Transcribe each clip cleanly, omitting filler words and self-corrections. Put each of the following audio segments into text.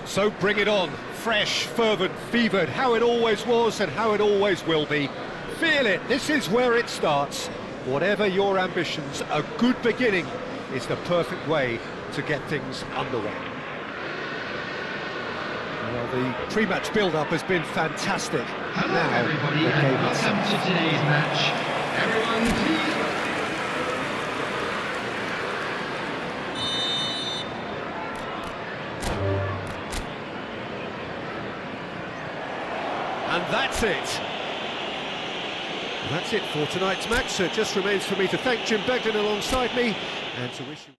So bring it on, fresh, fervent, fevered, how it always was and how it always will be. Feel it, this is where it starts. Whatever your ambitions, a good beginning is the perfect way to get things underway. Well, the pre-match build-up has been fantastic. Hello Now, everybody, the game and welcome to today's match. Everyone, please. And that's it. That's it for tonight's match. So it just remains for me to thank Jim Beglin alongside me and to wish you...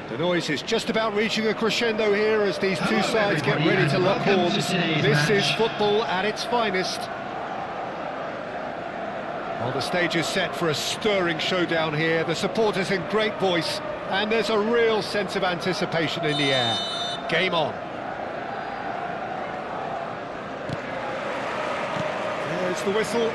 The noise is just about reaching a crescendo here as these two sides get ready to lock horns. This is football at its finest. Well, the stage is set for a stirring showdown here. The supporters in great voice, and there's a real sense of anticipation in the air. Game on. There's the whistle.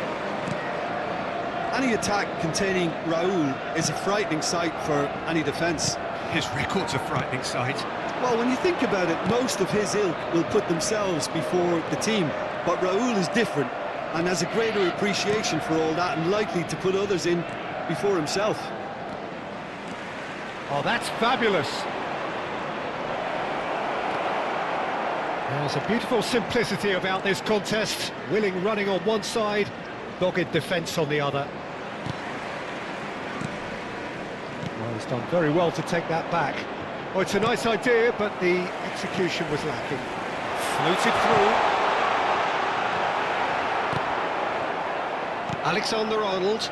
Any attack containing Raúl is a frightening sight for any defence. His record's a frightening sight. Well, when you think about it, most of his ilk will put themselves before the team. But Raúl is different and has a greater appreciation for all that and likely to put others in before himself. Oh, that's fabulous. There's a beautiful simplicity about this contest. Willing running on one side, dogged defence on the other. Well, he's done very well to take that back. Oh, it's a nice idea, but the execution was lacking. Floated through. Alexander-Arnold.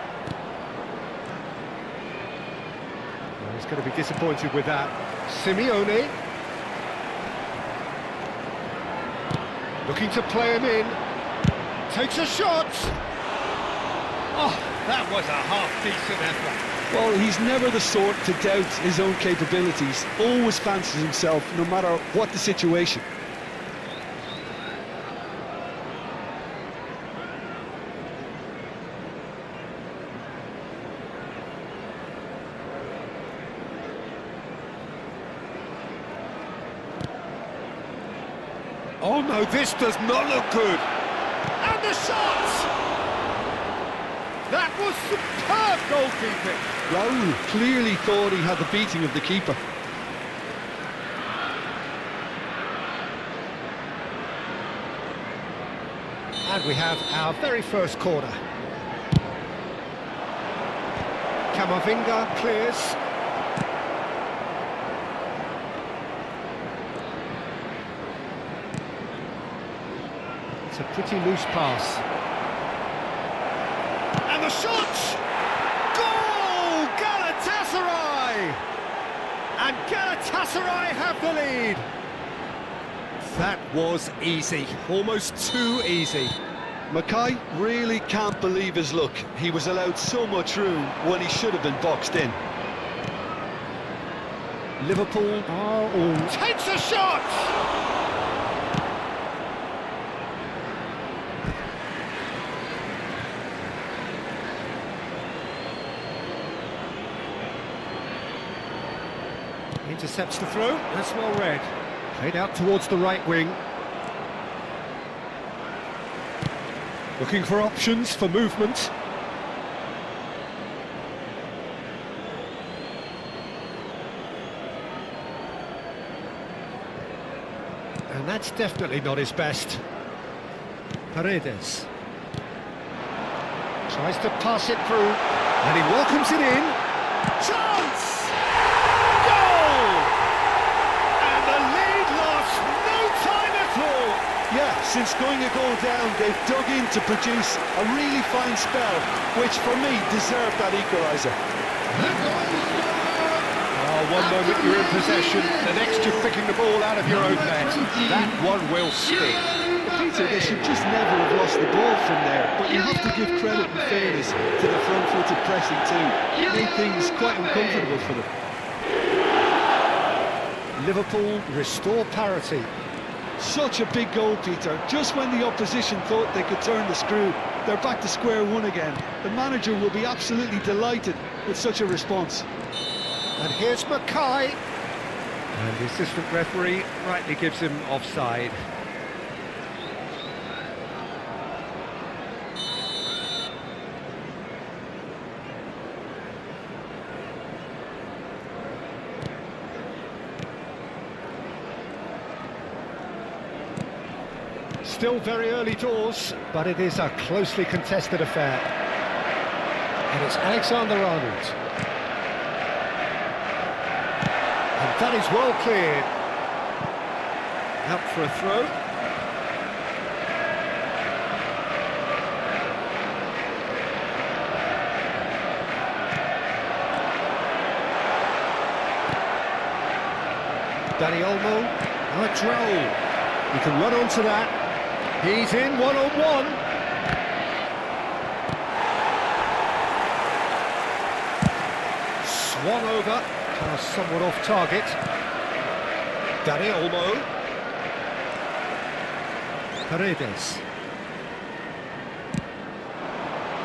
Well, he's going to be disappointed with that. Simeone. Looking to play him in. Takes a shot. Oh, that was a half-decent effort. Well, he's never the sort to doubt his own capabilities. Always fancies himself, no matter what the situation. Oh no, this does not look good. And the shot! That was superb goalkeeping. Raúl clearly thought he had the beating of the keeper. And we have our very first corner. Camavinga clears. It's a pretty loose pass. And the shot! Goal! Galatasaray! And Galatasaray have the lead. That was easy, almost too easy. Mackay really can't believe his luck. He was allowed so much room when he should have been boxed in. Liverpool takes a shot! Intercepts the throw, that's well read. Played out towards the right wing. Looking for options for movement. And that's definitely not his best. Paredes. Tries to pass it through, and he welcomes it in. Chance! Yeah, since going a goal down, they've dug in to produce a really fine spell, which for me deserved that equaliser. Oh, one moment you're in possession, the next you're picking the ball out of your own net. That one will stick. Peter, they should just never have lost the ball from there, but you have to give credit and fairness to the front-footed pressing too. It made things quite uncomfortable for them. Liverpool restore parity. Such a big goal, Peter. Just when the opposition thought they could turn the screw, they're back to square one again. The manager will be absolutely delighted with such a response. And here's Mackay. And the assistant referee rightly gives him offside. Still very early doors, but it is a closely contested affair. And it's Alexander-Arnold. That is well cleared. Out for a throw. Dani Olmo, a droll. He can run onto that. He's in one-on-one. Swung over, somewhat off target. Dani Olmo. Paredes.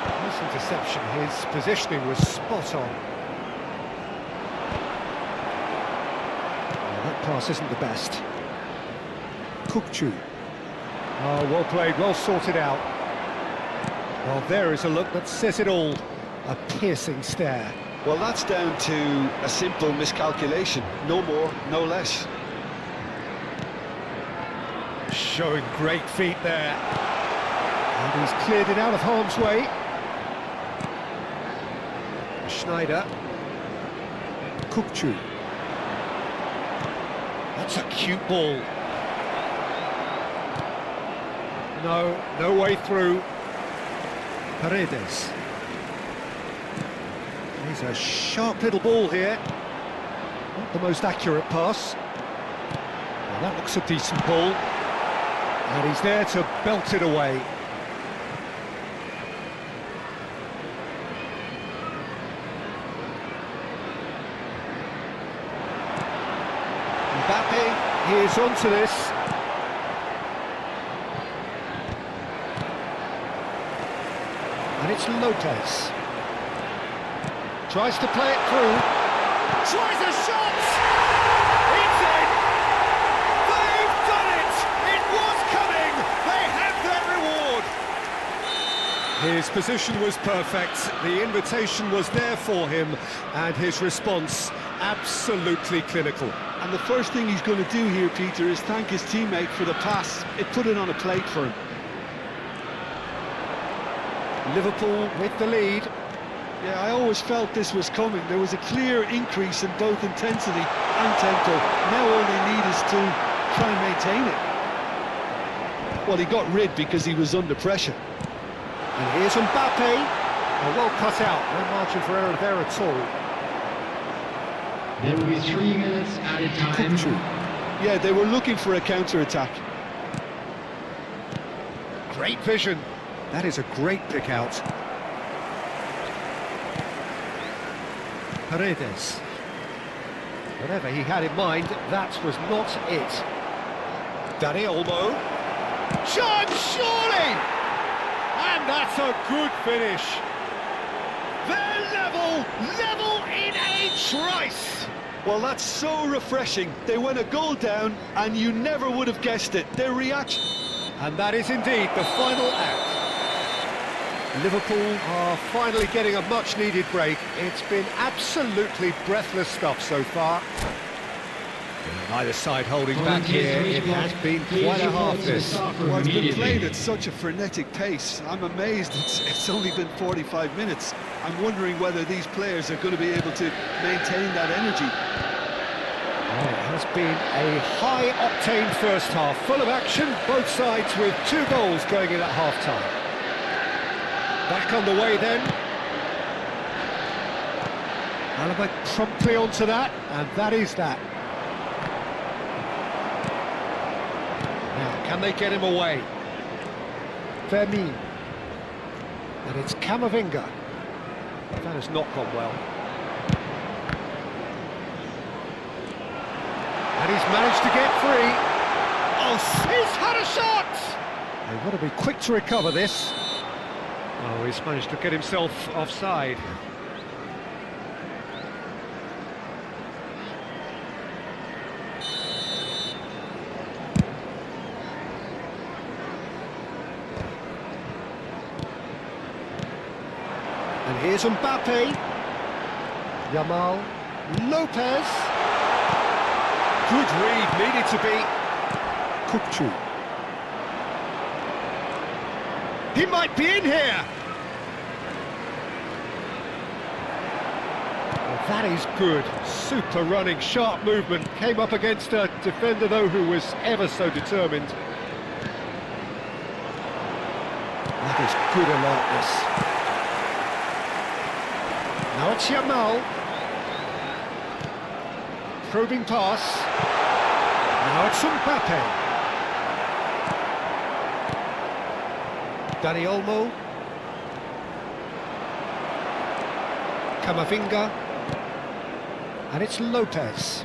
Nice interception, his positioning was spot on. That pass isn't the best. Goooo. Oh, well played, well sorted out. Well, there is a look that says it all. A piercing stare. Well, that's down to a simple miscalculation. No more, no less. Showing great feet there. And he's cleared it out of harm's way. Schneider. Goooo. That's a cute ball. No way through. Paredes. He's a sharp little ball here. Not the most accurate pass. Well, that looks a decent ball. And he's there to belt it away. Mbappe, he is onto this. And it's Lopez. Tries to play it through. Tries a shot! It's in! They've done it! It was coming! They have their reward! His position was perfect. The invitation was there for him. And his response, absolutely clinical. And the first thing he's going to do here, Peter, is thank his teammate for the pass. It put it on a plate for him. Liverpool with the lead. Yeah, I always felt this was coming. There was a clear increase in both intensity and tempo. Now all they need is to try and maintain it. Well, he got rid because he was under pressure. And here's Mbappe. Well cut out. No margin for error there at all. There will be 3 minutes added time. Yeah, they were looking for a counter-attack. Great vision. That is a great pick out. Paredes. Whatever he had in mind, that was not it. Dani Olmo. Chance, surely! And that's a good finish. They're level in a trice. Well, that's so refreshing. They went a goal down, and you never would have guessed it. Their reaction... And that is indeed the final act. Liverpool are finally getting a much-needed break. It's been absolutely breathless stuff so far. Neither side holding back here. It has been quite a half this. Well, it's been played at such a frenetic pace. I'm amazed it's only been 45 minutes. I'm wondering whether these players are going to be able to maintain that energy. Well, it has been a high-octane first half, full of action, both sides with 2 goals going in at half-time. Back on the way then. Alaba promptly onto that, and that is that. Now, can they get him away? Fermin. And it's Camavinga. That has not gone well. And he's managed to get free. Oh, he's had a shot! They want to be quick to recover this. Oh, he's managed to get himself offside. And here's Mbappe. Yamal. Lopez. Good read, needed to be. Goooo. He might be in here. That is good. Super running, sharp movement. Came up against a defender, though, who was ever so determined. That is good alertness. Now it's Yamal. Probing pass. Now it's Mbappe. Dani Olmo. Camavinga. And it's Lopez.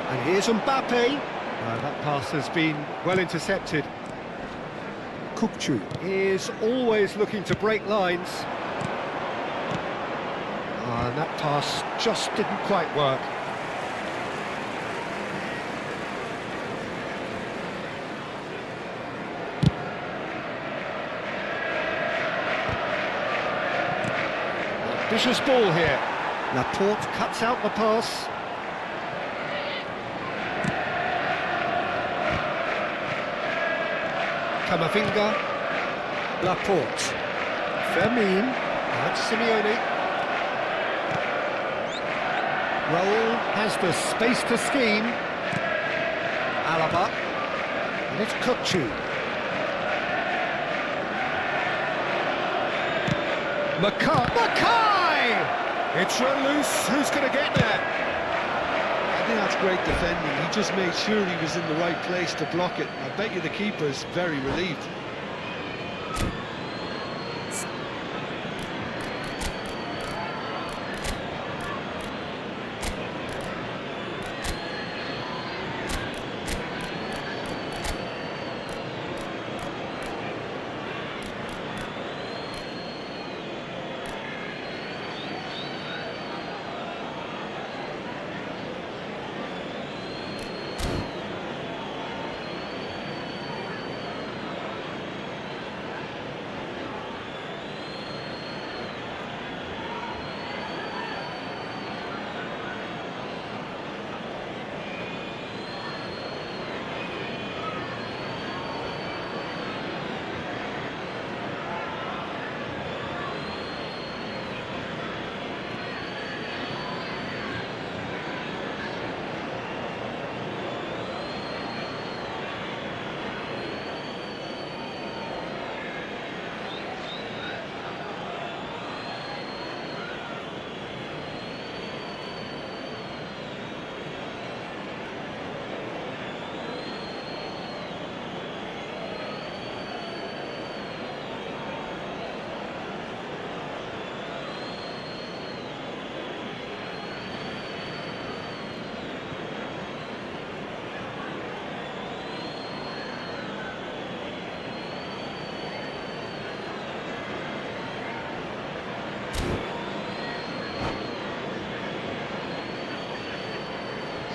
And here's Mbappe. That pass has been well intercepted. Goooo is always looking to break lines. And that pass just didn't quite work. Vicious ball here. Laporte cuts out the pass. Camavinga. Laporte. Fermin. That's Simeone. Raul has the space to scheme. Alaba. And it's Goooo. Mackay! It's run loose. Who's going to get there? I think that's great defending. He just made sure he was in the right place to block it. I bet you the keeper's very relieved.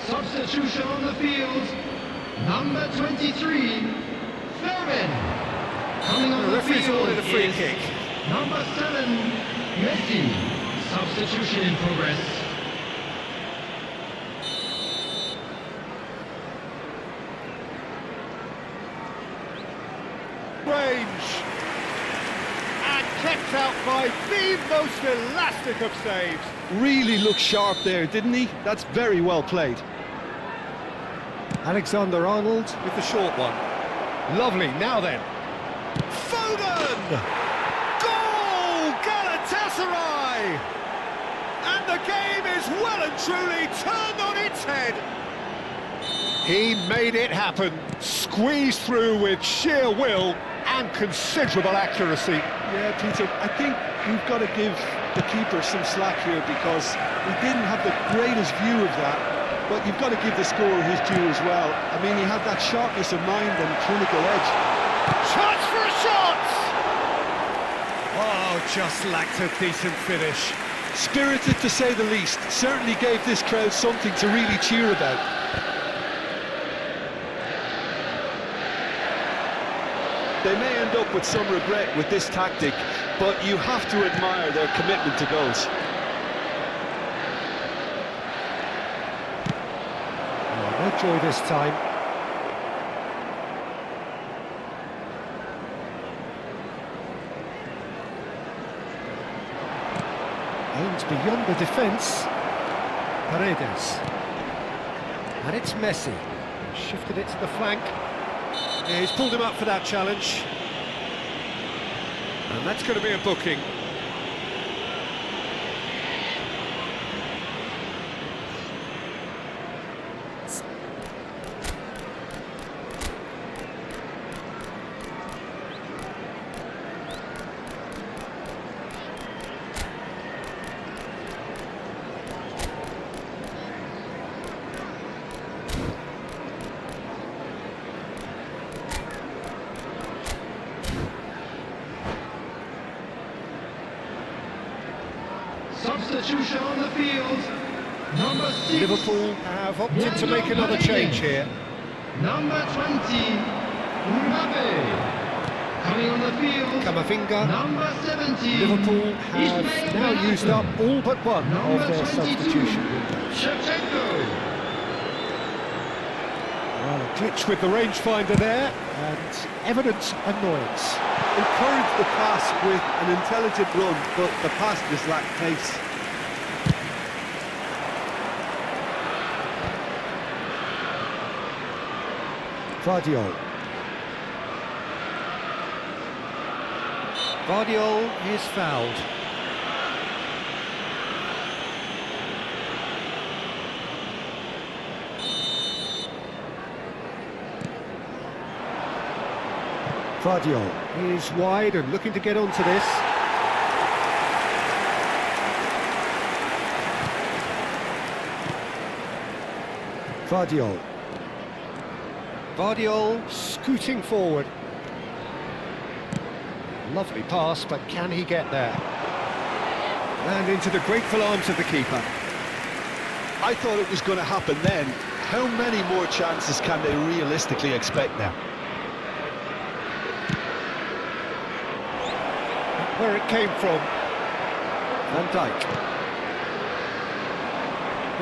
Substitution on the field, number 23, Fermin. Coming on the field ordered a free is kick. number 7, Messi. Substitution in progress. Range. And kept out by the most elastic of saves. Really looked sharp there, didn't he? That's very well played. Alexander-Arnold with the short one. Lovely, now then. Foden! Goal! Galatasaray! And the game is well and truly turned on its head. He made it happen, squeezed through with sheer will and considerable accuracy. Yeah, Peter, I think we've got to give the keeper some slack here because he didn't have the greatest view of that. But you've got to give the scorer his due as well. I mean, he had that sharpness of mind and clinical edge. Chance for a shot! Oh, just lacked a decent finish. Spirited to say the least. Certainly gave this crowd something to really cheer about. They may end up with some regret with this tactic, but you have to admire their commitment to goals. No joy this time. Aims beyond the defence. Paredes. And it's Messi. Shifted it to the flank. Yeah, he's pulled him up for that challenge. And that's going to be a booking. Substitution on the field. Number 6. Liverpool have opted to make another change here. Number 20. Mbappe. Coming on the field. Camavinga. Number 17. Liverpool have now used up all but one of their substitution windows. Chiken. Well, a glitch with the rangefinder there, and evident annoyance. Encouraged the pass with an intelligent run, but the pass just lacked pace. Vardiol. Vardiol is fouled. Vardiol is wide and looking to get onto this. Vardiol. Vardiol scooting forward. Lovely pass, but can he get there? And into the grateful arms of the keeper. I thought it was going to happen then. How many more chances can they realistically expect now? Where it came from. Van Dijk.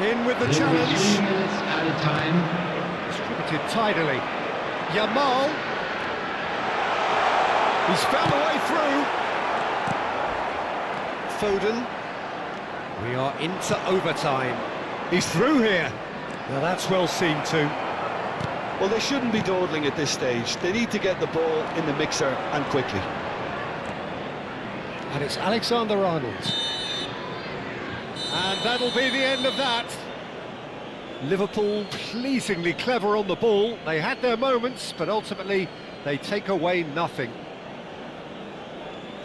In with the challenge. 2 minutes at a time. Distributed tidily. Yamal. He's found a way through. Foden. We are into overtime. He's through here. Now that's well seen too. Well, they shouldn't be dawdling at this stage. They need to get the ball in the mixer and quickly. And it's Alexander-Arnold. And that'll be the end of that. Liverpool pleasingly clever on the ball. They had their moments, but ultimately they take away nothing.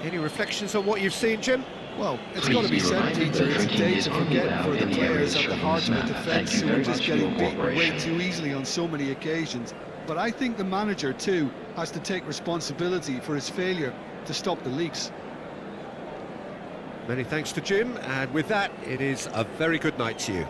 Any reflections on what you've seen, Jim? Well, it's got to be said, Peter, it's a day to forget for the players at the heart of the defence who are just getting beaten way too easily on so many occasions. But I think the manager, too, has to take responsibility for his failure to stop the leaks. Many thanks to Jim, and with that, it is a very good night to you.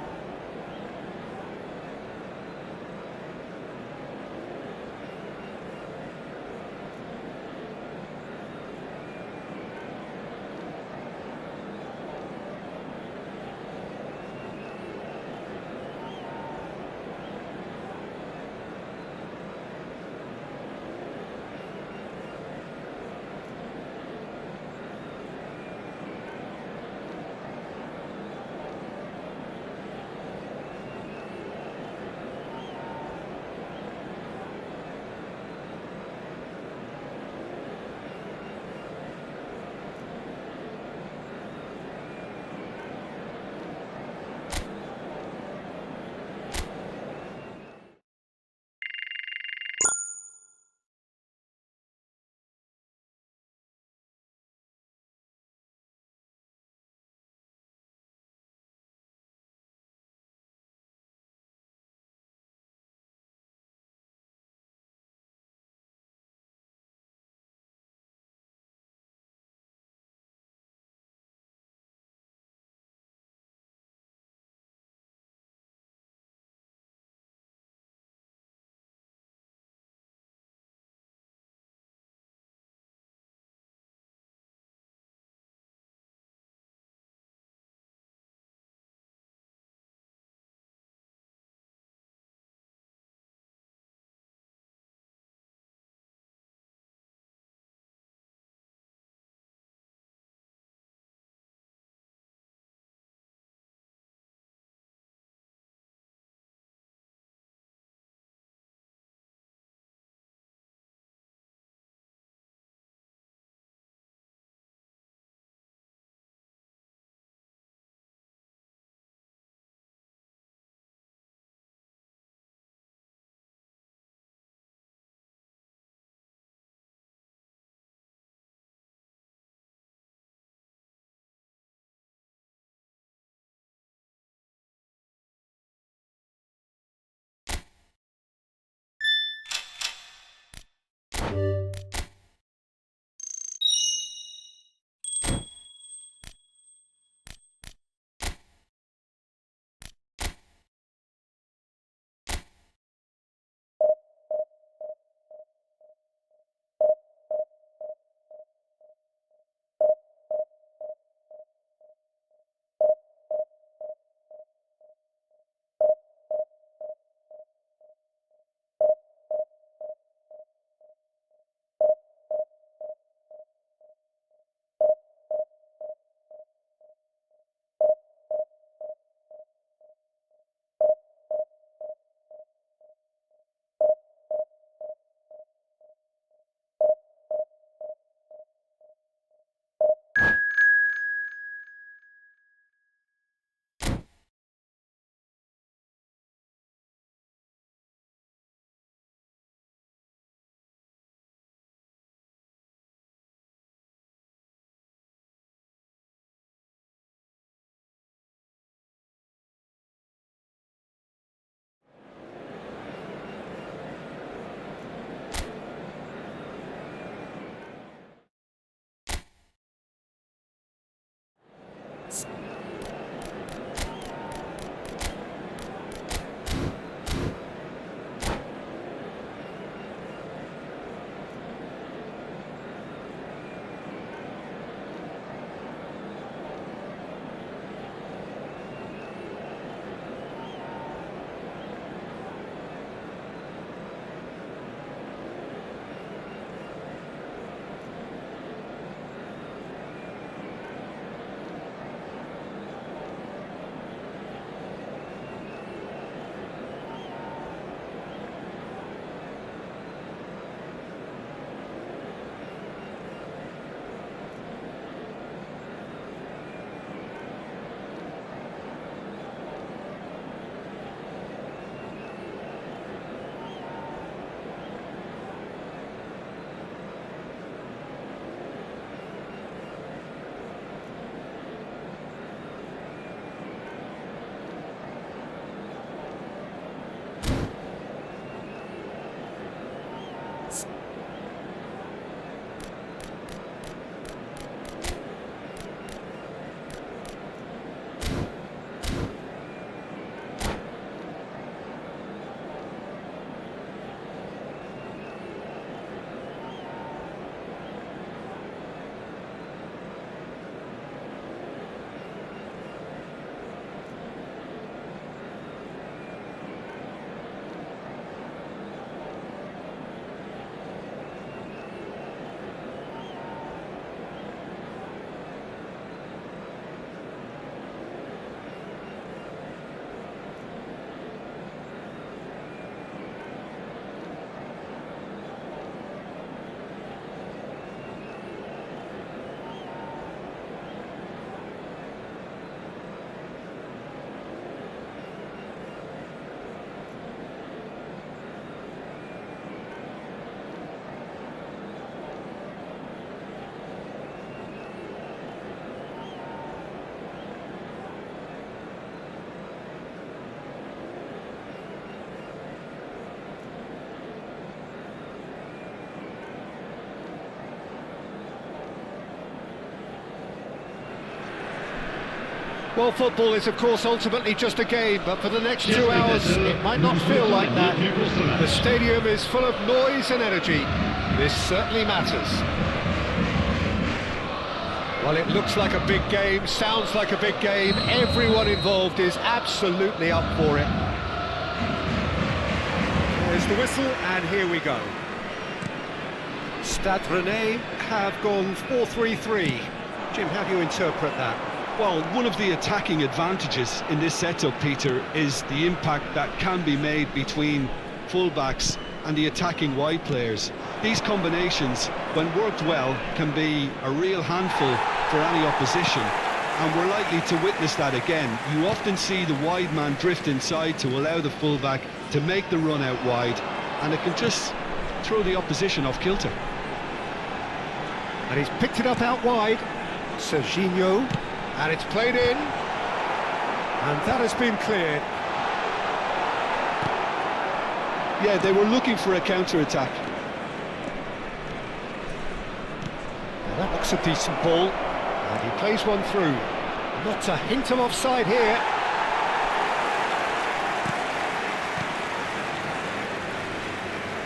Well, football is, of course, ultimately just a game, but for the next 2 hours, it might not feel like that. The stadium is full of noise and energy. This certainly matters. Well, it looks like a big game, sounds like a big game. Everyone involved is absolutely up for it. There's the whistle, and here we go. Stade Rennais have gone 4-3-3. Jim, how do you interpret that? Well, one of the attacking advantages in this setup, Peter, is the impact that can be made between fullbacks and the attacking wide players. These combinations, when worked well, can be a real handful for any opposition, and we're likely to witness that again. You often see the wide man drift inside to allow the fullback to make the run out wide, and it can just throw the opposition off kilter. And he's picked it up out wide. Serginho. And it's played in, and that has been cleared. Yeah, they were looking for a counter-attack. Well, that looks a decent ball, and he plays one through. Not a hint of offside here.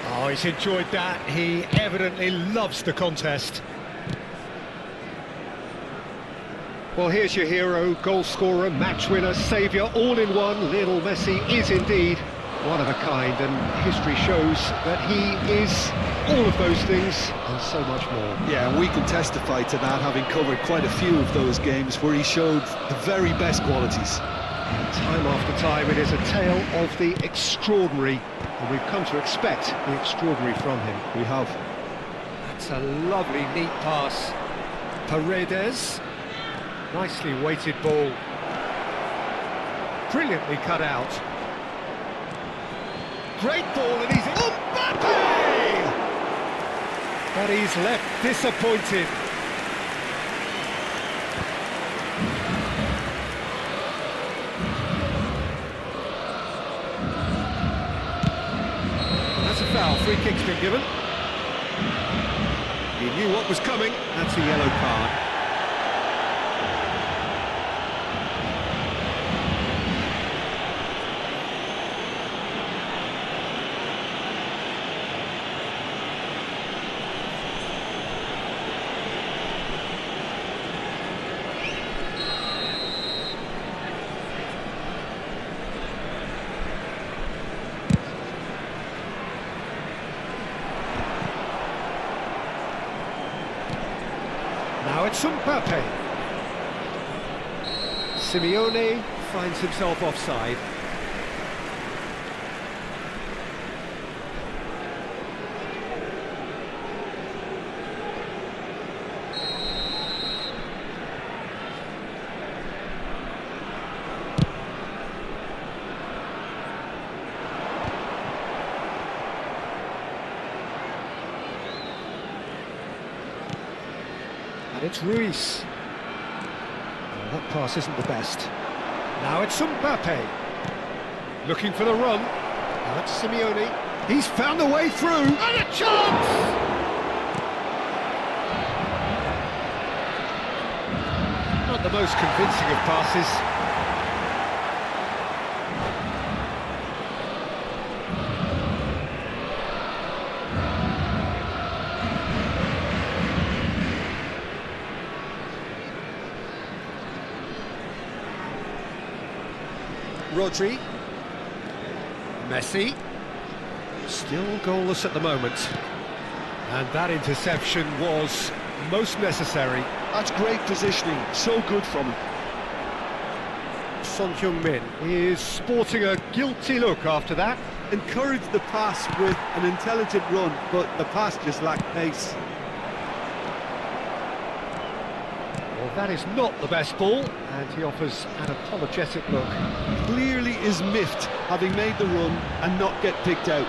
Oh, he's enjoyed that. He evidently loves the contest. Well, here's your hero, goal scorer, match winner, saviour, all in one. Lionel Messi is indeed one of a kind, and history shows that he is all of those things and so much more. Yeah, and we can testify to that, having covered quite a few of those games where he showed the very best qualities. And time after time, it is a tale of the extraordinary, and we've come to expect the extraordinary from him. We have. That's a lovely, neat pass. Paredes. Nicely weighted ball. Brilliantly cut out. Great ball, and he's... Mbappe! But he's left disappointed. That's a foul. Free kick's been given. He knew what was coming. That's a yellow card. Now it's Mbappe. Simeone finds himself offside. And it's Ruiz. Well, that pass isn't the best. Now it's Mbappe. Looking for the run. Now that's Simeone. He's found the way through. And a chance! Not the most convincing of passes. Rodri, Messi, still goalless at the moment, and that interception was most necessary. That's great positioning, so good from him. Son Heung-min is sporting a guilty look after that. Encouraged the pass with an intelligent run, but the pass just lacked pace. Well, that is not the best ball, and he offers an apologetic look. Clearly is miffed, having made the run and not get picked out.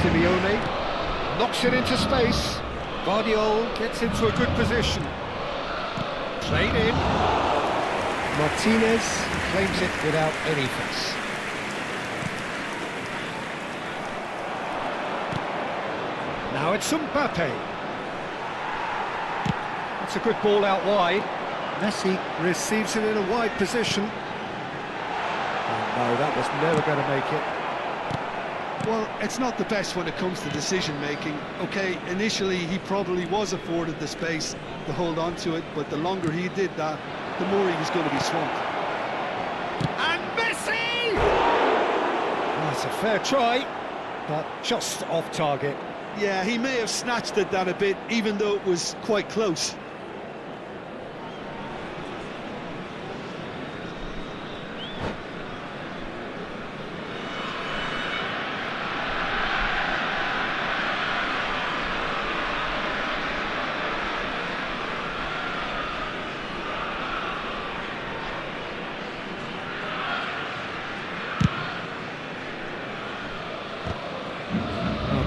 Simeone knocks it into space. Guardiola gets into a good position. Played in. Martinez claims it without any fuss. Now it's Mbappe. That's a good ball out wide. Messi receives it in a wide position. Oh, no, that was never going to make it. Well, it's not the best when it comes to decision-making. OK, initially he probably was afforded the space to hold on to it, but the longer he did that, the more he was going to be swamped. And Messi! That's a fair try, but just off target. Yeah, he may have snatched at that a bit, even though it was quite close.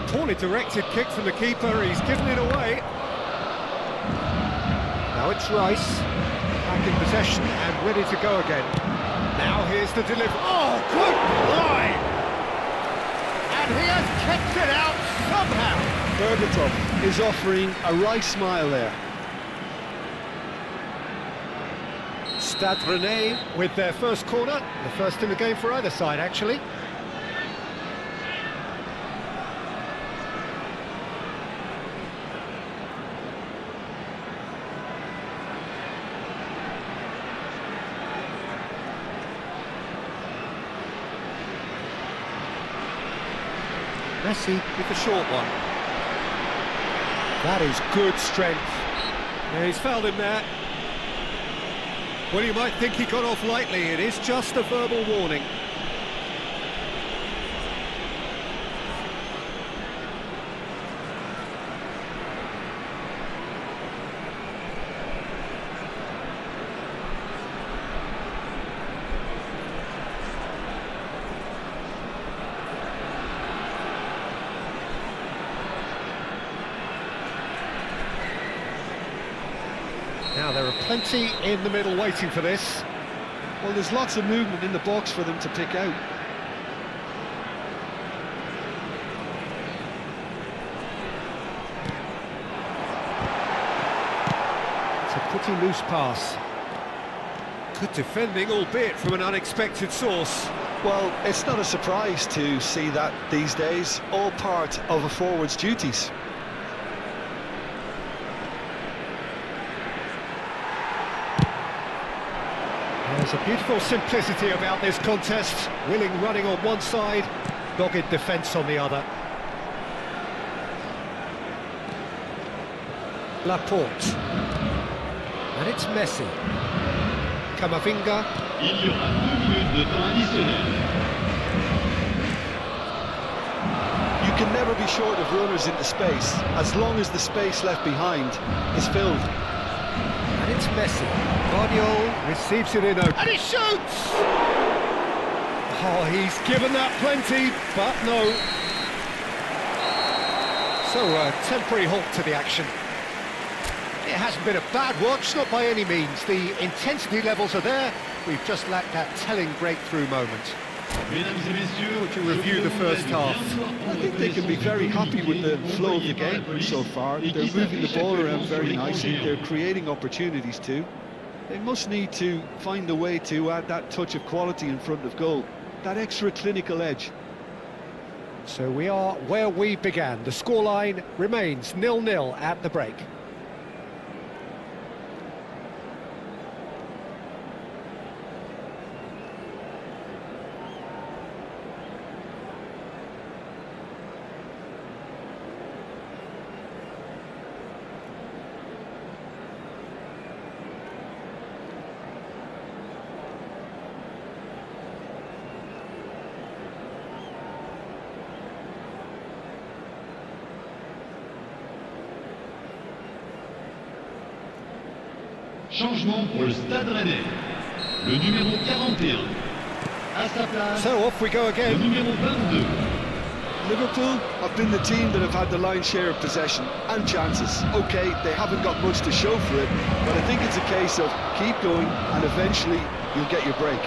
Poorly directed kick from the keeper, he's given it away. Now it's Rice, back in possession and ready to go again. Now here's the delivery. Oh, good line! And he has kept it out somehow. Berbatov is offering a Rice smile there. Stade Rennais with their first corner, the first in the game for either side actually. Messi with the short one. That is good strength. Yeah, he's fouled him there. Well, you might think he got off lightly. It is just a verbal warning. Now, there are plenty in the middle waiting for this. Well, there's lots of movement in the box for them to pick out. It's a pretty loose pass. Good defending, albeit from an unexpected source. Well, it's not a surprise to see that these days, all part of a forward's duties. There's a beautiful simplicity about this contest. Willing running on one side, dogged defence on the other. Laporte. And it's Messi. Camavinga. Il y aura 2 minutes de temps additionnel. You can never be short of runners into space, as long as the space left behind is filled. And it's Messi. Guardiola receives it in open. And he shoots! Oh, he's given that plenty, but no. So, a temporary halt to the action. It hasn't been a bad watch, not by any means. The intensity levels are there. We've just lacked that telling breakthrough moment. Would you review the first half? I think they can be very happy with the flow of the game so far. They're moving the ball around very nicely. They're creating opportunities too. They must need to find a way to add that touch of quality in front of goal, that extra clinical edge. So we are where we began. The scoreline remains 0-0 at the break. Changement pour le Stade Rennais. Le numéro 41. À sa place, So off we go le again. numéro 22. Liverpool have been the team that have had the lion's share of possession and chances. OK, they haven't got much to show for it, but I think it's a case of keep going and eventually you'll get your break.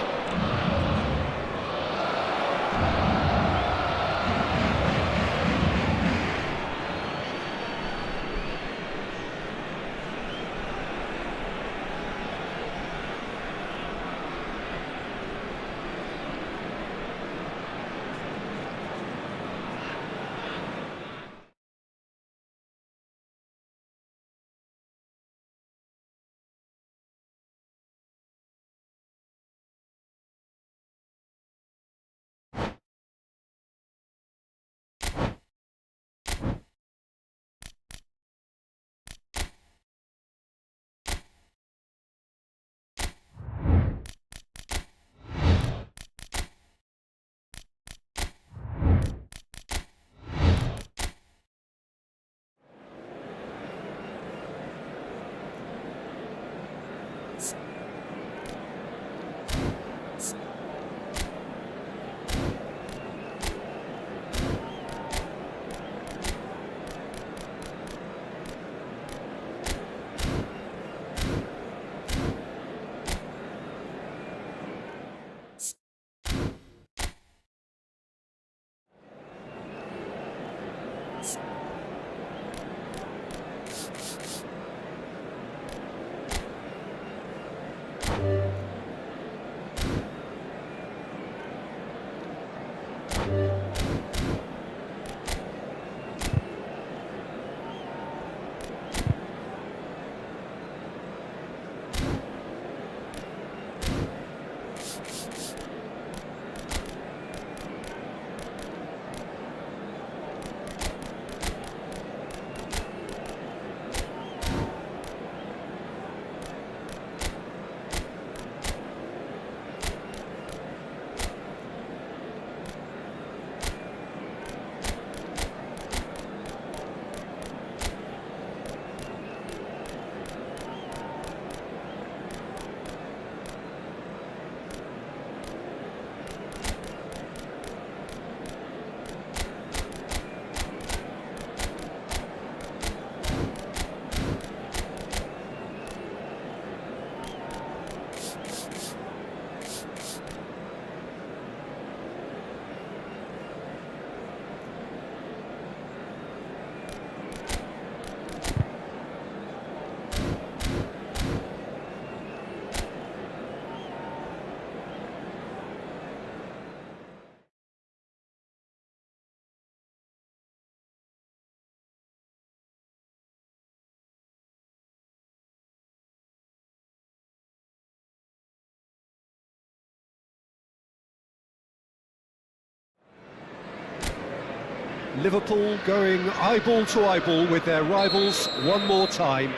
Liverpool going eyeball to eyeball with their rivals one more time.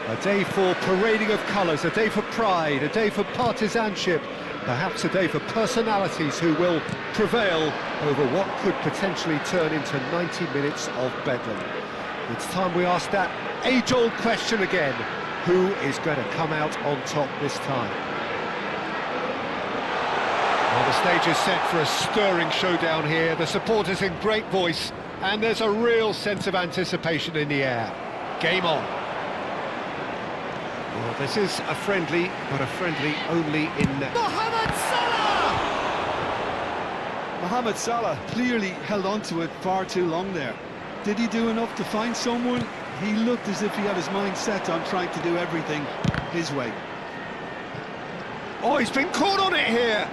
A day for parading of colours, a day for pride, a day for partisanship, perhaps a day for personalities who will prevail over what could potentially turn into 90 minutes of bedlam. It's time we ask that age-old question again. Who is going to come out on top this time? Well, the stage is set for a stirring showdown here. The supporters in great voice, and there's a real sense of anticipation in the air. Game on. Well, this is a friendly, but a friendly only in... Mohamed Salah! Mohamed Salah clearly held on to it far too long there. Did he do enough to find someone? He looked as if he had his mind set on trying to do everything his way. Oh, he's been caught on it here!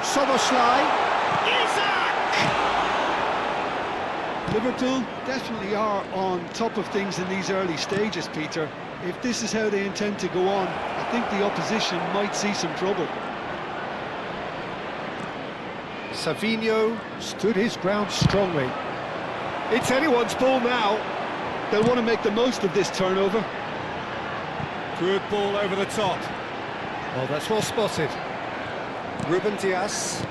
Soboslai. Isak! Liverpool definitely are on top of things in these early stages, Peter. If this is how they intend to go on, I think the opposition might see some trouble. Savinho stood his ground strongly. It's anyone's ball now. They'll want to make the most of this turnover. Good ball over the top. Well, that's well spotted. Ruben Dias.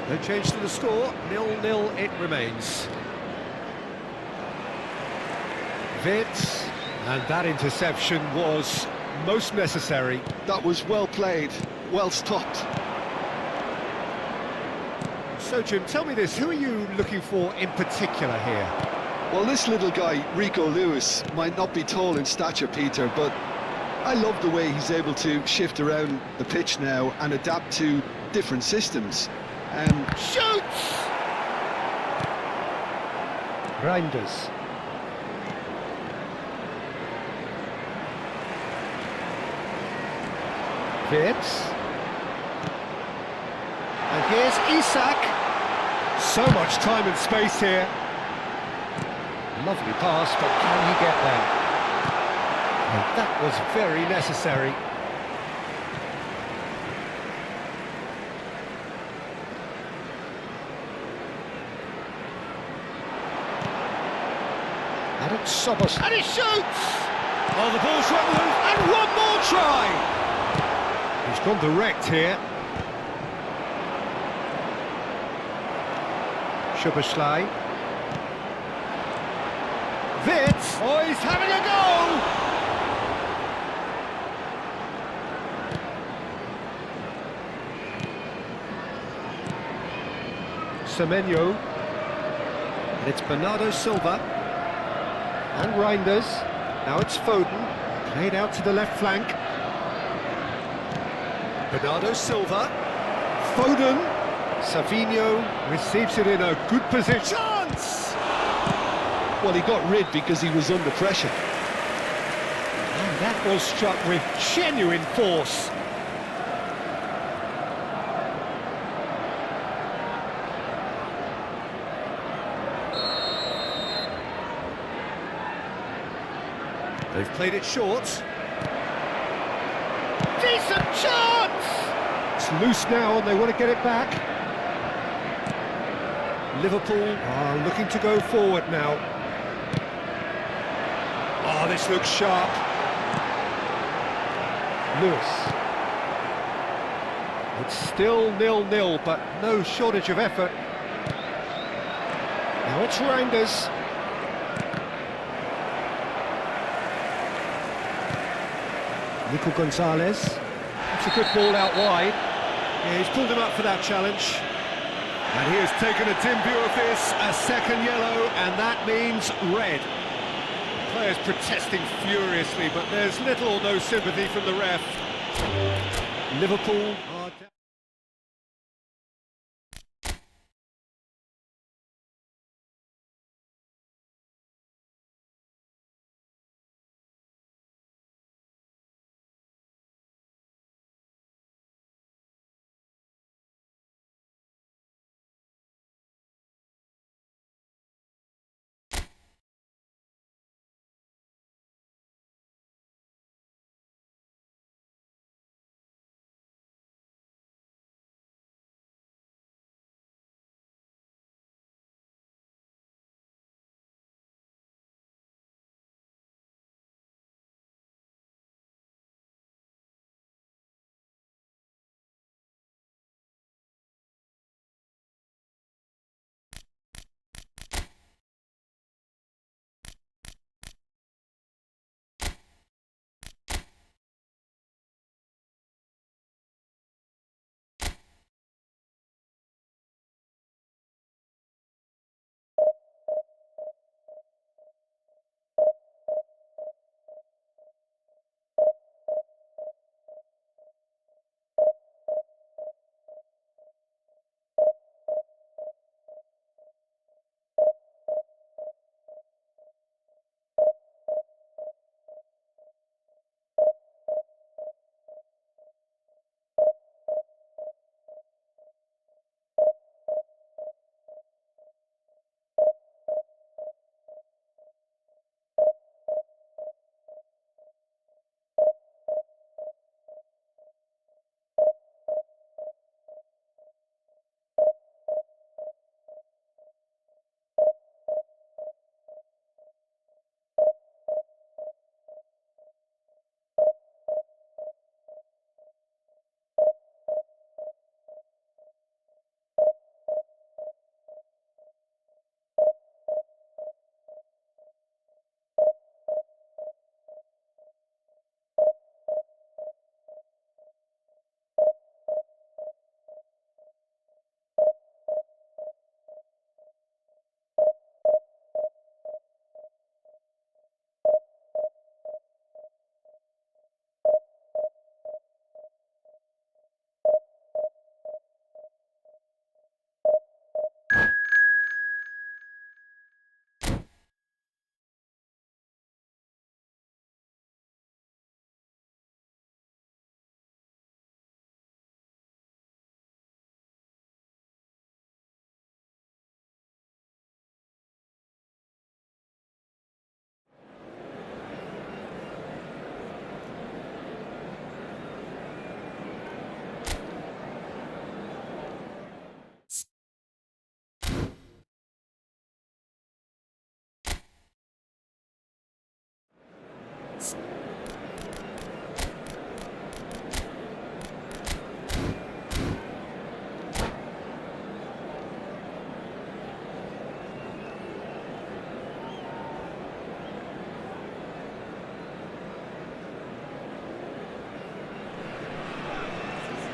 No change to the score. 0-0 it remains. Vitt. And that interception was most necessary. That was well played, well stopped. So, Jim, tell me this, who are you looking for in particular here? Well, this little guy, Rico Lewis, might not be tall in stature, Peter, but I love the way he's able to shift around the pitch now and adapt to different systems. Shoots! Reinders. Vitt. And here's Isak. So much time and space here. Lovely pass, but can he get there? And that was very necessary. Adam Sobos, and he shoots! Oh, the ball's run loose, and one more try! He's gone direct here. Szoboszlai. Vitt! Oh, he's having a go! Semenyo. And it's Bernardo Silva. And Reinders. Now it's Foden. Played out to the left flank. Bernardo Silva. Foden. Savinho receives it in a good position. Chance! Well, he got rid because he was under pressure. And that was struck with genuine force. They've played it short. Decent chance! It's loose now and they want to get it back. Liverpool are looking to go forward now. Oh, this looks sharp. Lewis. It's still 0-0, but no shortage of effort. Now it's Reinders. Nico Gonzalez. That's a good ball out wide. Yeah, he's pulled him up for that challenge. And he has taken a dim view of this, a second yellow, and that means red. Players protesting furiously, but there's little or no sympathy from the ref. Liverpool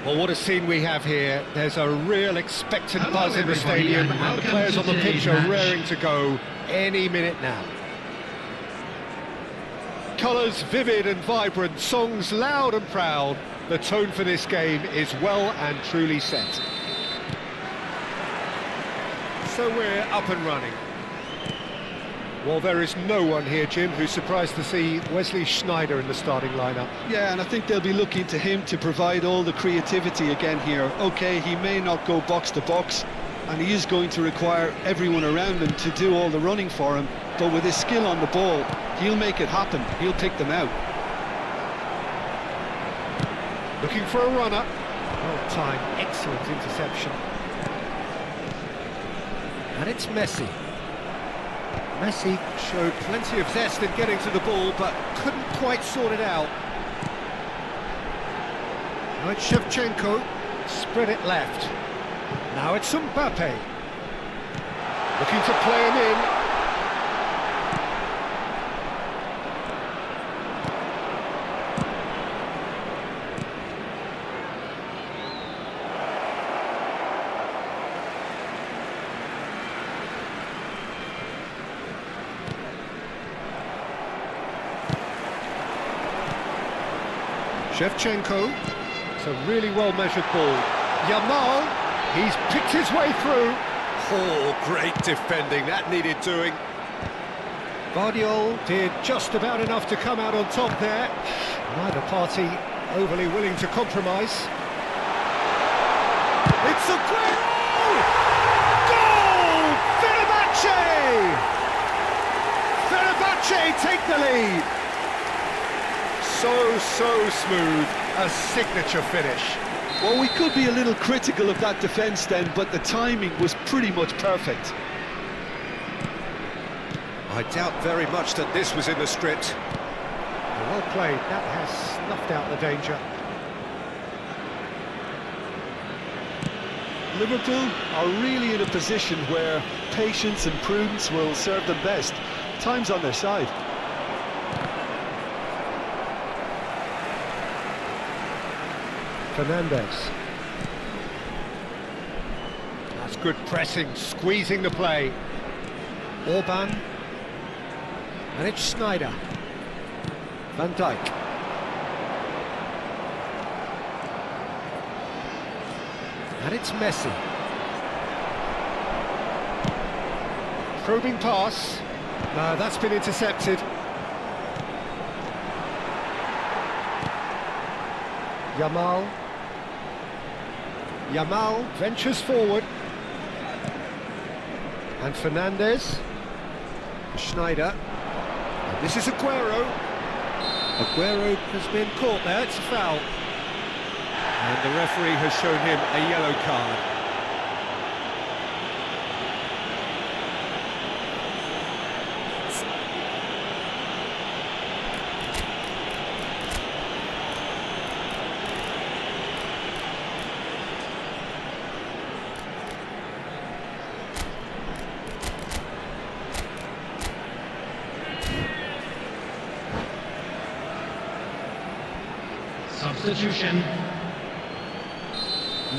Well, what a scene we have here. There's a real expectant Hello, buzz in the everybody, stadium, and and the welcome players to on the pitch today's are match. raring to go any minute now. Colours vivid and vibrant, songs loud and proud. The tone for this game is well and truly set. So we're up and running. Well, there is no one here, Jim, who's surprised to see Wesley Sneijder in the starting lineup. Yeah, and I think they'll be looking to him to provide all the creativity again here. OK, he may not go box to box, and he is going to require everyone around him to do all the running for him, but with his skill on the ball, he'll make it happen. He'll pick them out. Looking for a runner. Well timed, excellent interception. And it's Messi. Messi showed plenty of zest in getting to the ball, but couldn't quite sort it out. Now it's Shevchenko, spread it left. Now it's Mbappe. Looking to play him in. Shevchenko, it's a really well-measured ball. Yamal, he's picked his way through. Oh, great defending, that needed doing. Guardiola did just about enough to come out on top there. Neither party overly willing to compromise. It's a goal! Goal! Fenerbahce! Fenerbahce take the lead. So smooth, a signature finish. Well, we could be a little critical of that defence then, but the timing was pretty much perfect. I doubt very much that this was in the script. Well played, that has snuffed out the danger. Liverpool are really in a position where patience and prudence will serve them best. Time's on their side. Fernandes. That's good pressing, squeezing the play. Orban. And it's Sneijder. Van Dijk. And it's Messi. Probing pass. No, that's been intercepted. Yamal. Yamal ventures forward. And Fernandes. Sneijder. And this is Aguero. Aguero has been caught there, it's a foul. And the referee has shown him a yellow card. Substitution.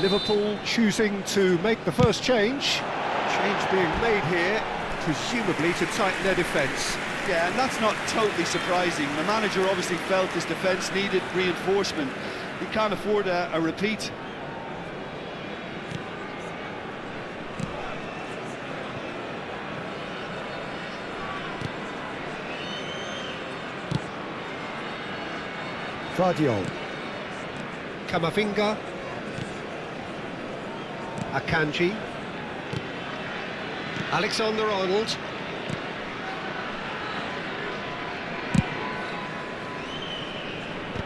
Liverpool choosing to make the first change. Change being made here, presumably to tighten their defence. Yeah, and that's not totally surprising. The manager obviously felt his defence needed reinforcement. He can't afford a repeat. Guardiola. Camavinga. Akanji. Alexander-Arnold.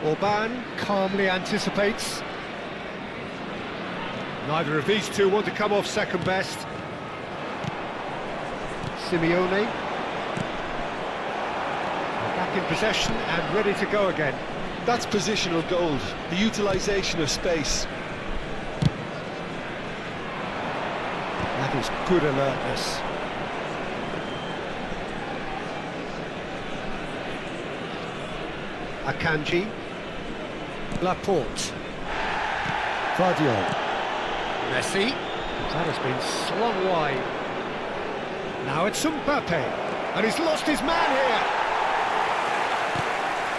Orban calmly anticipates. Neither of these two want to come off second best. Simeone. Back in possession and ready to go again. That's positional gold, the utilisation of space. That is good alertness. Akanji. Laporte. Vardiol. Messi. That has been slung wide. Now it's Mbappe. And he's lost his man here.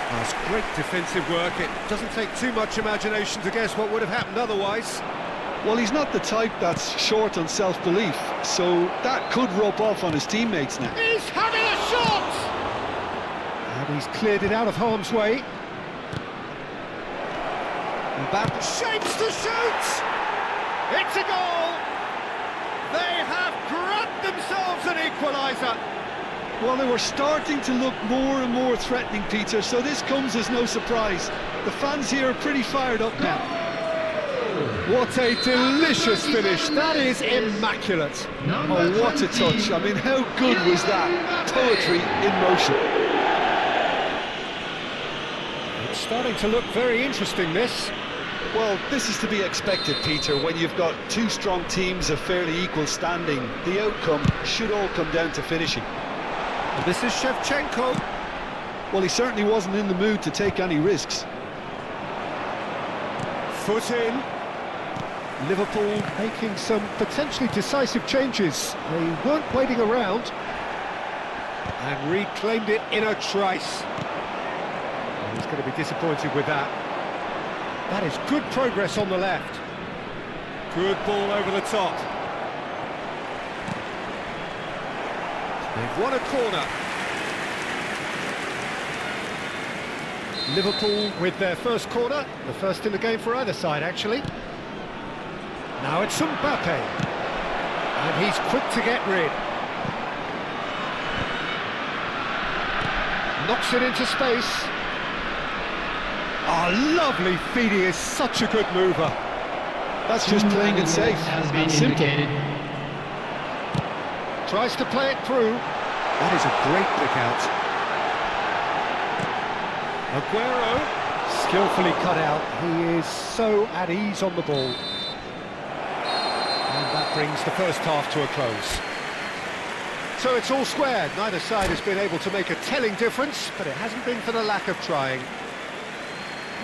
That's great defensive work. It doesn't take too much imagination to guess what would have happened otherwise. Well, he's not the type that's short on self-belief, so that could rub off on his teammates now. He's having a shot! And he's cleared it out of harm's way. Mbappe shapes to shoot! It's a goal! They have grabbed themselves an equaliser! Well, they were starting to look more and more threatening, Peter, so this comes as no surprise. The fans here are pretty fired up now. What a delicious finish, that is immaculate. Oh, what a touch, I mean, how good was that? Poetry in motion. It's starting to look very interesting, this. Well, this is to be expected, Peter, when you've got two strong teams of fairly equal standing. The outcome should all come down to finishing. And this is Shevchenko. Well, he certainly wasn't in the mood to take any risks. Foot in. Liverpool making some potentially decisive changes. They weren't waiting around. And reclaimed it in a trice. And he's going to be disappointed with that. That is good progress on the left. Good ball over the top. They've won a corner. Liverpool with their first corner, the first in the game for either side, actually. Now it's Mbappe. And he's quick to get rid. Knocks it into space. Oh, lovely feed, he is such a good mover. That's just playing it safe and simple. Tries to play it through. That is a great pick out. Aguero, skillfully cut out. He is so at ease on the ball. And that brings the first half to a close. So it's all squared. Neither side has been able to make a telling difference, but it hasn't been for the lack of trying.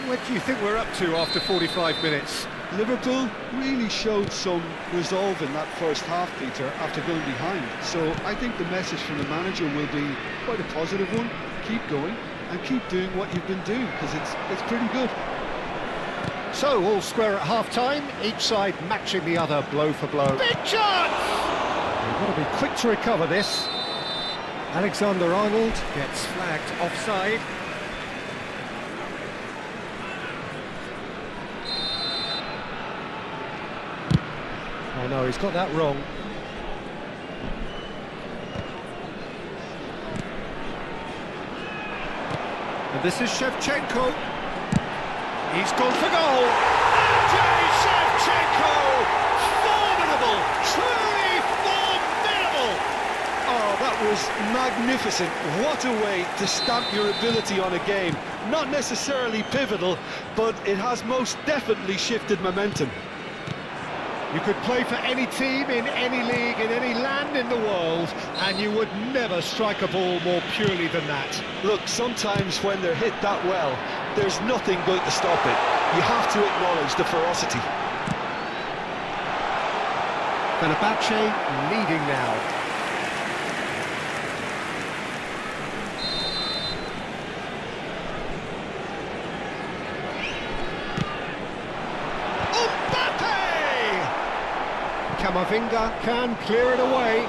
What do you think we're up to after 45 minutes? Liverpool really showed some resolve in that first half, Peter, after going behind. So I think the message from the manager will be quite a positive one. Keep going and keep doing what you've been doing, because it's pretty good. So all square at half-time, each side matching the other blow for blow. Big chance! They've got to be quick to recover this. Alexander-Arnold gets flagged offside. Oh no, he's got that wrong. And this is Shevchenko. He's gone for goal. Andrei Shevchenko! Formidable! Truly formidable! Oh, that was magnificent. What a way to stamp your ability on a game. Not necessarily pivotal, but it has most definitely shifted momentum. You could play for any team, in any league, in any land in the world, and you would never strike a ball more purely than that. Look, sometimes when they're hit that well, there's nothing going to stop it. You have to acknowledge the ferocity. Fenerbahce leading now. Camavinga can clear it away.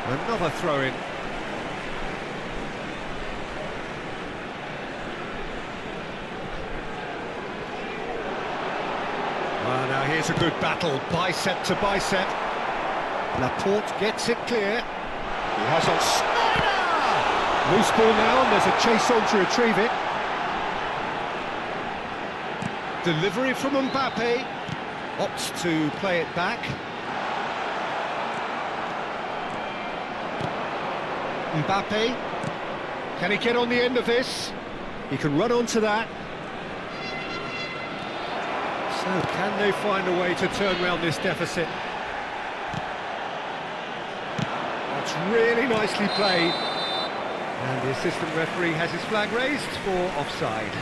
Another throw-in. Well, now here's a good battle, bicep to bicep. Laporte gets it clear. He has on Snyder! Loose ball now, and there's a chase on to retrieve it. Delivery from Mbappe. Opts to play it back. Mbappe. Can he get on the end of this? He can run onto that. So can they find a way to turn around this deficit? That's really nicely played. And the assistant referee has his flag raised for offside.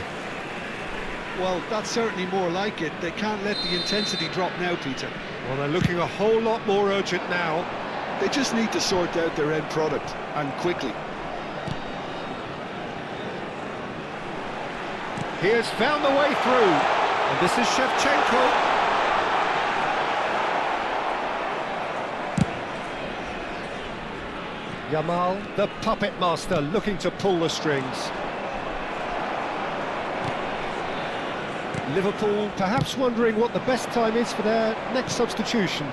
Well, that's certainly more like it. They can't let the intensity drop now, Peter. Well, they're looking a whole lot more urgent now. They just need to sort out their end product, and quickly. He has found the way through, and this is Shevchenko. Yamal, the puppet master, looking to pull the strings. Liverpool perhaps wondering what the best time is for their next substitution.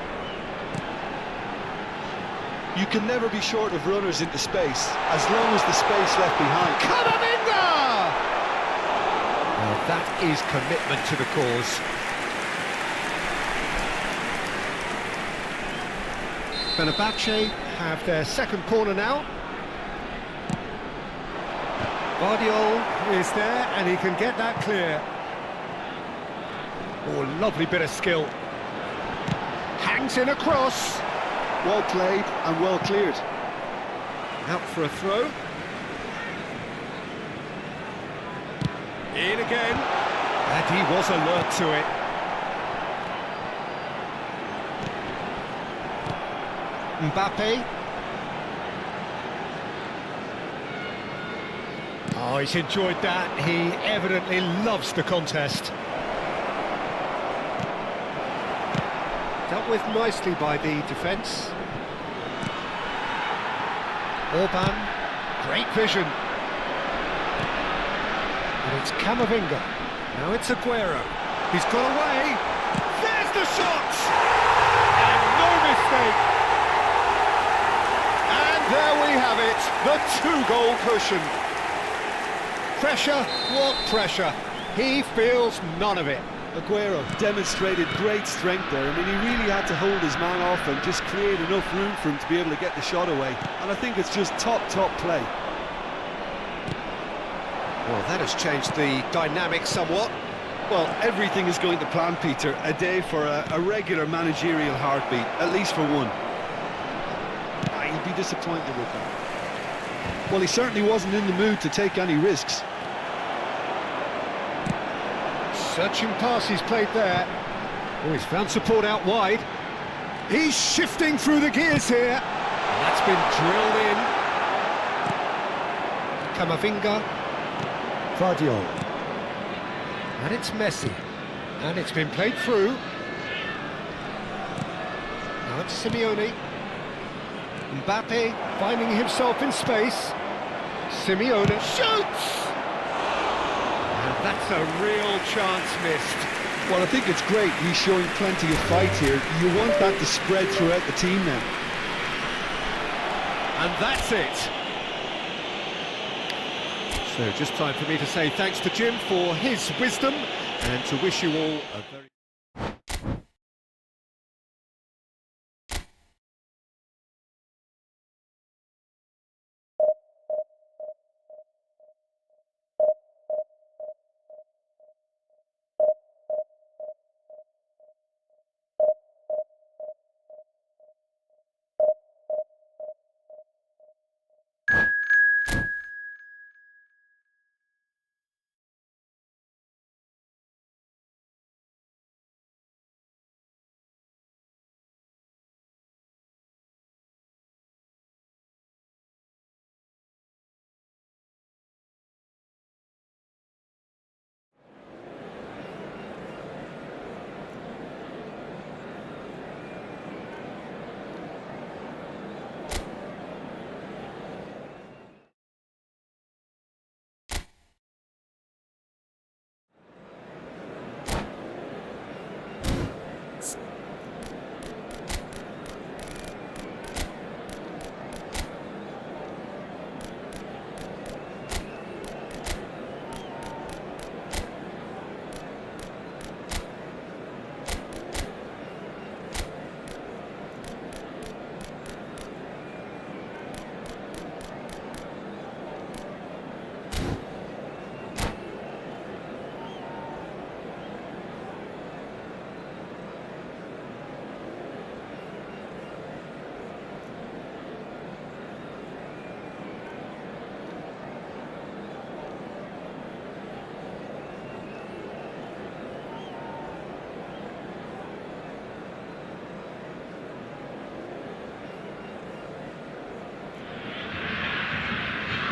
You can never be short of runners into space, as long as the space left behind. Camavinga! Well, that is commitment to the cause. Fenerbahce have their second corner now. Guardiola is there, and he can get that clear. Oh, lovely bit of skill. Hangs in across. Well played and well cleared. Out for a throw. In again. And he was alert to it. Mbappe. Oh, he's enjoyed that. He evidently loves the contest. Dealt with nicely by the defence. Orban, great vision. And it's Camavinga. Now it's Aguero. He's got away. There's the shot! And no mistake. And there we have it, the two-goal cushion. Pressure, what pressure? He feels none of it. Aguero demonstrated great strength there. I mean, he really had to hold his man off and just create enough room for him to be able to get the shot away. And I think it's just top play. Well, that has changed the dynamic somewhat. Well, everything is going to plan, Peter. A day for a regular managerial heartbeat, at least for one. He'd be disappointed with that. Well, he certainly wasn't in the mood to take any risks. Searching pass he's played there. Oh, he's found support out wide. He's shifting through the gears here. And that's been drilled in. Camavinga. Guardiola. And it's Messi. And it's been played through. Now it's Simeone. Mbappe finding himself in space. Simeone shoots! And that's a real chance missed. Well, I think it's great. He's showing plenty of fight here. You want that to spread throughout the team now. And that's it. So just time for me to say thanks to Jim for his wisdom and to wish you all a very...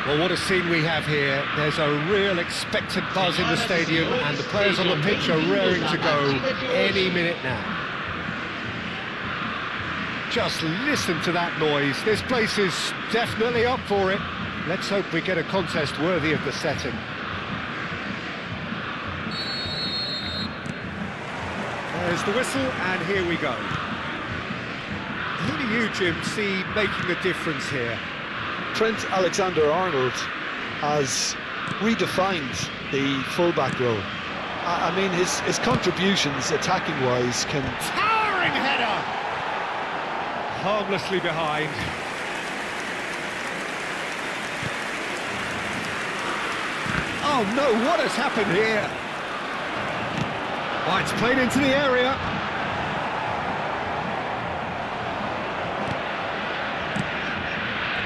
Well, what a scene we have here. There's a real expectant buzz in the stadium, and the players on the pitch are raring to go any minute now. Just listen to that noise. This place is definitely up for it. Let's hope we get a contest worthy of the setting. There's the whistle, and here we go. Who do you, Jim, see making the difference here? Trent Alexander-Arnold has redefined the full-back role. I mean, his contributions, attacking-wise, can... Towering header! Harmlessly behind. Oh no, what has happened here? Oh, it's played into the area.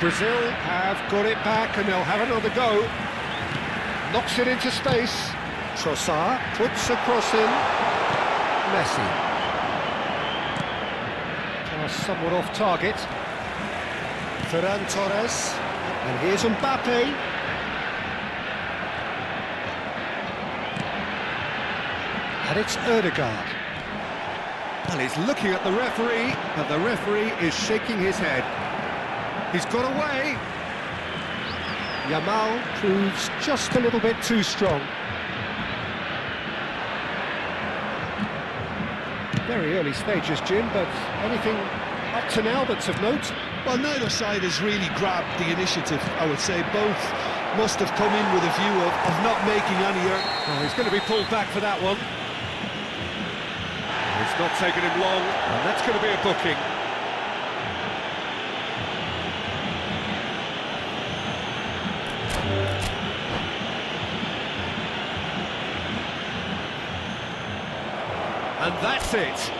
Brazil have got it back and they'll have another go. Knocks it into space. Trossard puts a cross in. Messi. Pass somewhat off target. Ferran Torres. And here's Mbappe. And it's Ødegaard. Well, he's looking at the referee, but the referee is shaking his head. He's got away. Yamal proves just a little bit too strong. Very early stages, Jim, but anything up to now that's of note? Well, neither side has really grabbed the initiative, I would say. Both must have come in with a view of not making any error. Oh, he's going to be pulled back for that one. It's not taken him long, and that's going to be a booking. And that's it.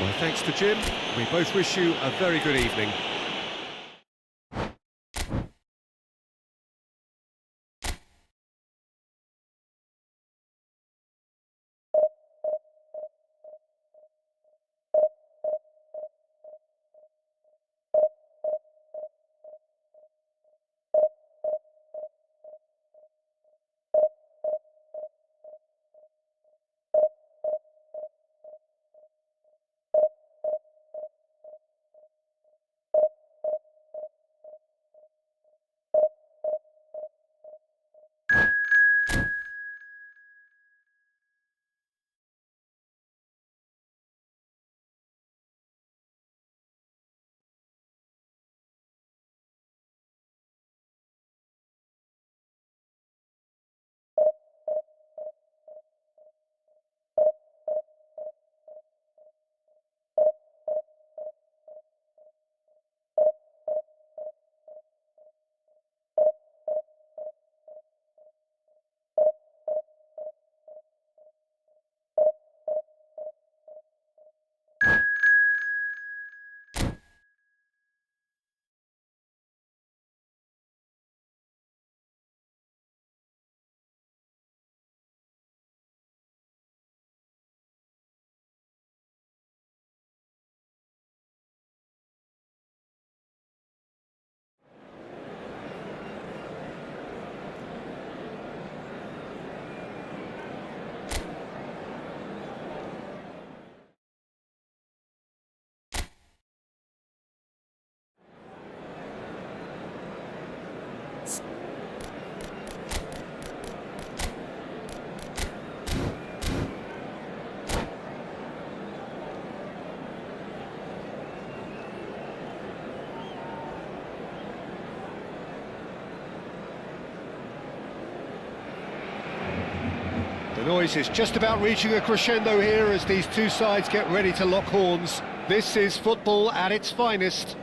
Well, thanks to Jim. We both wish you a very good evening. The noise is just about reaching a crescendo here as these two sides get ready to lock horns. This is football at its finest.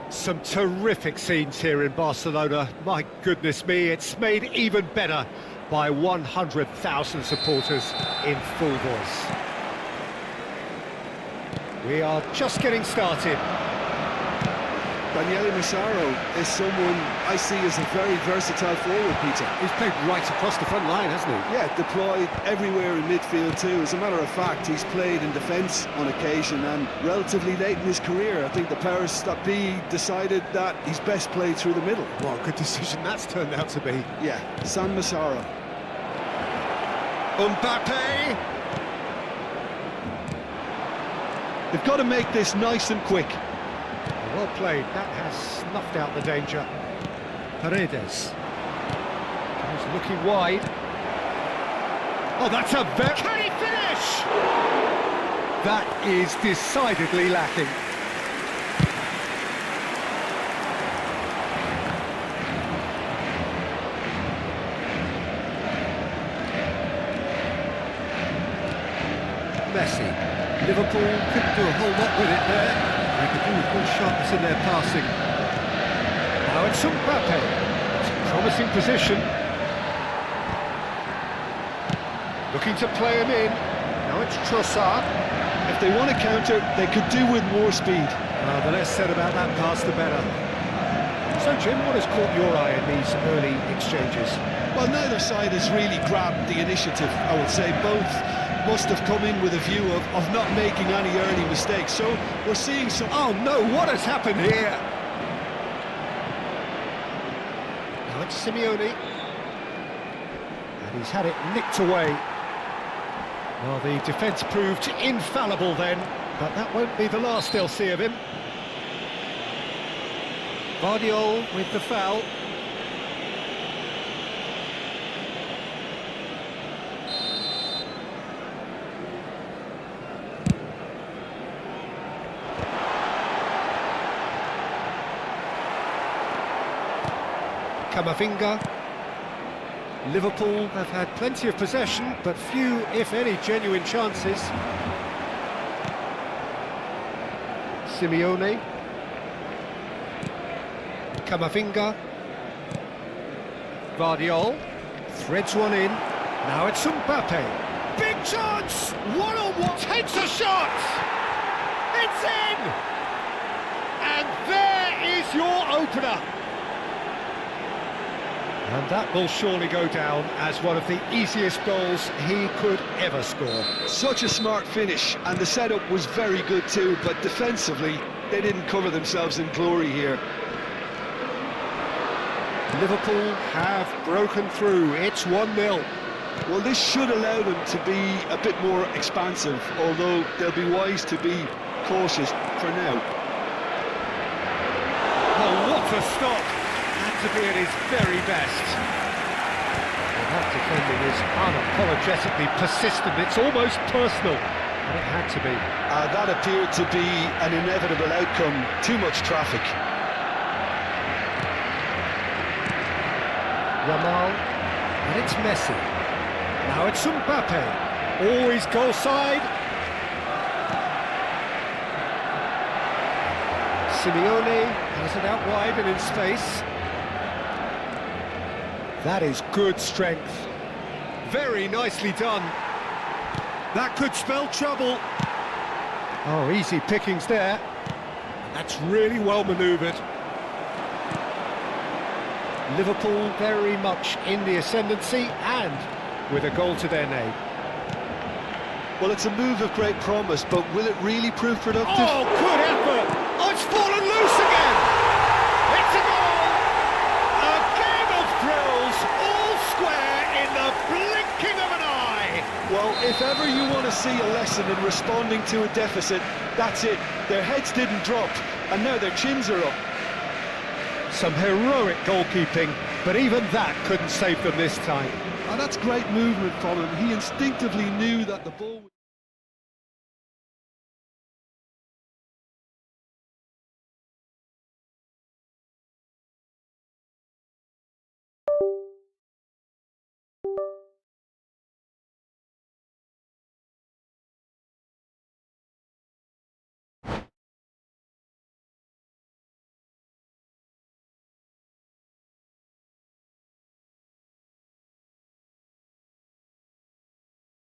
Some terrific scenes here in Barcelona. My goodness me, it's made even better by 100,000 supporters in full voice. We are just getting started. Daniele Massaro is someone I see as a very versatile forward, Peter. He's played right across the front line, hasn't he? Yeah, deployed everywhere in midfield too. As a matter of fact, he's played in defence on occasion, and relatively late in his career, I think the powers that be decided that he's best played through the middle. What a good decision that's turned out to be. Yeah, San Massaro. Mbappe! They've got to make this nice and quick. Well played, that has snuffed out the danger. Paredes. He's looking wide. Oh, that's a very... Can he finish? That is decidedly lacking. Messi. Liverpool couldn't do a whole lot with it there. They could do with more sharpness in their passing. Now it's Mbappe. It's a promising position. Looking to play him in. Now it's Trossard. If they want to counter, they could do with more speed. The less said about that pass, the better. So, Jim, what has caught your eye in these early exchanges? Well, neither side has really grabbed the initiative, I would say. Both must have come in with a view of not making any early mistakes. So we're seeing some... Oh no, what has happened here? Now it's Simeone. And he's had it nicked away. Well, the defence proved infallible then, but that won't be the last they'll see of him. Vardiol with the foul. Camavinga. Liverpool have had plenty of possession, but few, if any, genuine chances. Simeone. Camavinga. Vardiol. Threads one in. Now it's Mbappe. Big chance! One-on-one. Takes a shot! It's in! And there is your opener. And that will surely go down as one of the easiest goals he could ever score. Such a smart finish, and the setup was very good too, but defensively, they didn't cover themselves in glory here. Liverpool have broken through. It's 1-0. Well, this should allow them to be a bit more expansive, although they'll be wise to be cautious for now. Oh, what a stop! To be at his very best. Well, that defending is unapologetically persistent, it's almost personal, and it had to be. That appeared to be an inevitable outcome, too much traffic. Yamal, and it's Messi. Now it's Mbappe, always goal side. Simeone has it out wide and in space. That is good strength. Very nicely done. That could spell trouble. Oh, easy pickings there. That's really well manoeuvred. Liverpool very much in the ascendancy and with a goal to their name. Well, it's a move of great promise, but will it really prove productive? Oh, good effort! Oh, it's fallen loose again! It's a goal! A game of thrills, all square in the blinking of an eye! Well, if ever you want to see a lesson in responding to a deficit, that's it. Their heads didn't drop, and now their chins are up. Some heroic goalkeeping, but even that couldn't save them this time. And that's great movement from him. He instinctively knew that the ball...